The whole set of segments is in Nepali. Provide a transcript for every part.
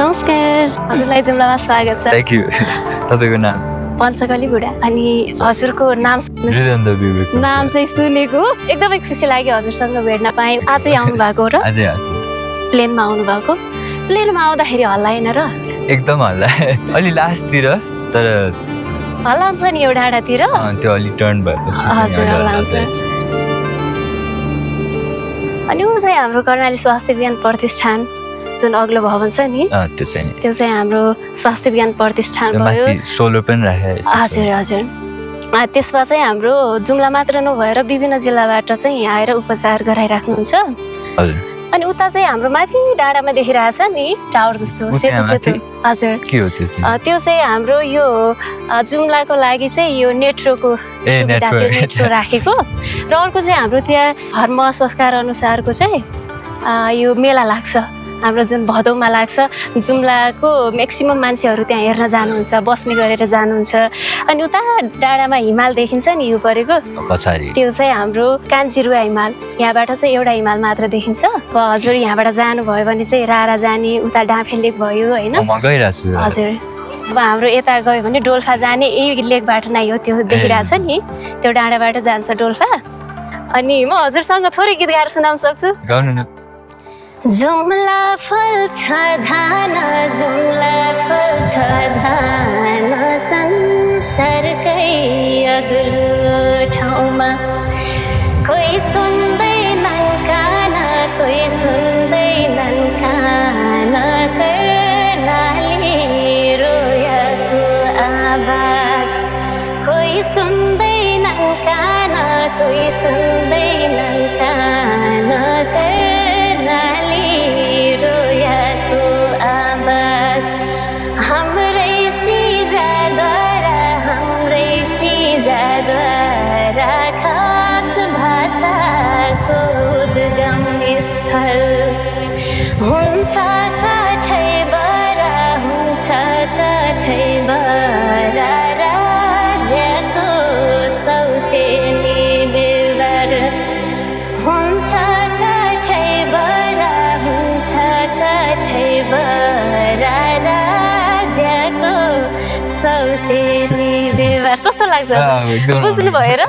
नमस्कार, हजुरलाई जुम्लामा स्वागत छ। Thank you. तपाईँको नाम? पञ्चकली बुढा। अनि हजुरको नाम नाम चाहिँ सुनेको, एकदमै खुसी लाग्यो हजुरसँग भेट्न पाएँ। आजै आउनु भएको र? आजै प्लेनमा आउनु भएको? प्लेनमा आउँदाखेरि हल्लाएन र? एकदम हल्ला, अलि लास्टतिर, तर हल्ला हुन्छ नि एउटा डाँडातिर? त्यो अलि टर्न भएपछि हजुर हल्ला हुन्छ। अनि ऊ चाहिँ हाम्रो कर्णाली स्वास्थ्य विज्ञान प्रतिष्ठान जुन अग्लो भवन छ नि, त्यो चाहिँ हाम्रो स्वास्थ्य विज्ञान प्रतिष्ठान भयो। सोलर पनि राखेको। हजुर हजुर। त्यसमा चाहिँ हाम्रो जुम्ला मात्र नभएर विभिन्न जिल्लाबाट चाहिँ यहाँ आएर उपचार गराइराख्नुहुन्छ। हजुर। अनि उता चाहिँ हाम्रो माथि डाँडामा देखिरहेछ नि टावर जस्तो सेतो सेतो। हजुर। के हो त्यो चाहिँ? त्यो चाहिँ हाम्रो यो जुम्लाको लागि चाहिँ यो नेट्रोको सुविधा, त्यो नेट्रो राखेको। र अर्को चाहिँ हाम्रो त्यहाँ धर्म संस्कार अनुसारको चाहिँ यो मेला लाग्छ हाम्रो, जुन भदौमा लाग्छ। जुम्लाको म्याक्सिमम मान्छेहरू त्यहाँ हेर्न जानुहुन्छ, बस्ने गरेर जानुहुन्छ। अनि उता डाँडामा हिमाल देखिन्छ नि यो परेको, त्यो चाहिँ हाम्रो कान्छीरुवा हिमाल। यहाँबाट चाहिँ एउटा हिमाल मात्र देखिन्छ। अब हजुर यहाँबाट जानुभयो भने चाहिँ रारा जाने, उता डाँफे लेक भयो होइन। हजुर। अब हाम्रो यता गयो भने डोल्फा जाने, यही लेकबाट नै हो, त्यो देखिरहेछ नि, त्यो डाँडाबाट जान्छ डोल्फा। अनि म हजुरसँग थोरै गीत गाएर सुनाउन सक्छु? जुम्ला फल्छ धान, जुम्ला फल्छ धान, संसारकै अग्लो ठाउँमा। कोही सुन्दैनन् कान, कोही सुन्दैनन् कान, कर्णाली रोयाको आवाज। कोही सुन्दैनन् कान, कोही सुन्दैनन् कान, हुन्छ काठैबरा, हुन्छ काठैबरा, राज्यको सौतेनी बेलबार। हुन्छ काठैबरा, हुन्छ काठैबरा, राज्यको सौतेनी बेलबार। कस्तो लाग्छ? बुझ्नु भयो र?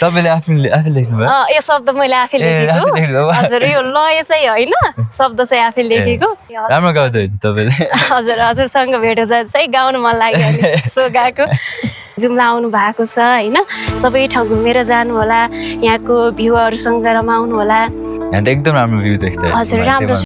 तपाईँले आफै लेख्नुभयो? यो शब्द मैले आफै लेखेको। हजुर, यो लय चाहिँ होइन, शब्द चाहिँ आफै लेखेको। राम्रो गाउँदै तपाईँले? हजुर, हजुरसँग भेट चाहिँ गाउनु मन लाग्यो, सो गाएको। जुम्ला आउनु भएको छ होइन, सबै ठाउँ घुमेर जानु होला, यहाँको भ्यूहरूसँग रमाउनु होला। यहाँ त एकदम राम्रो भ्यू देख्दै। हजुर राम्रो।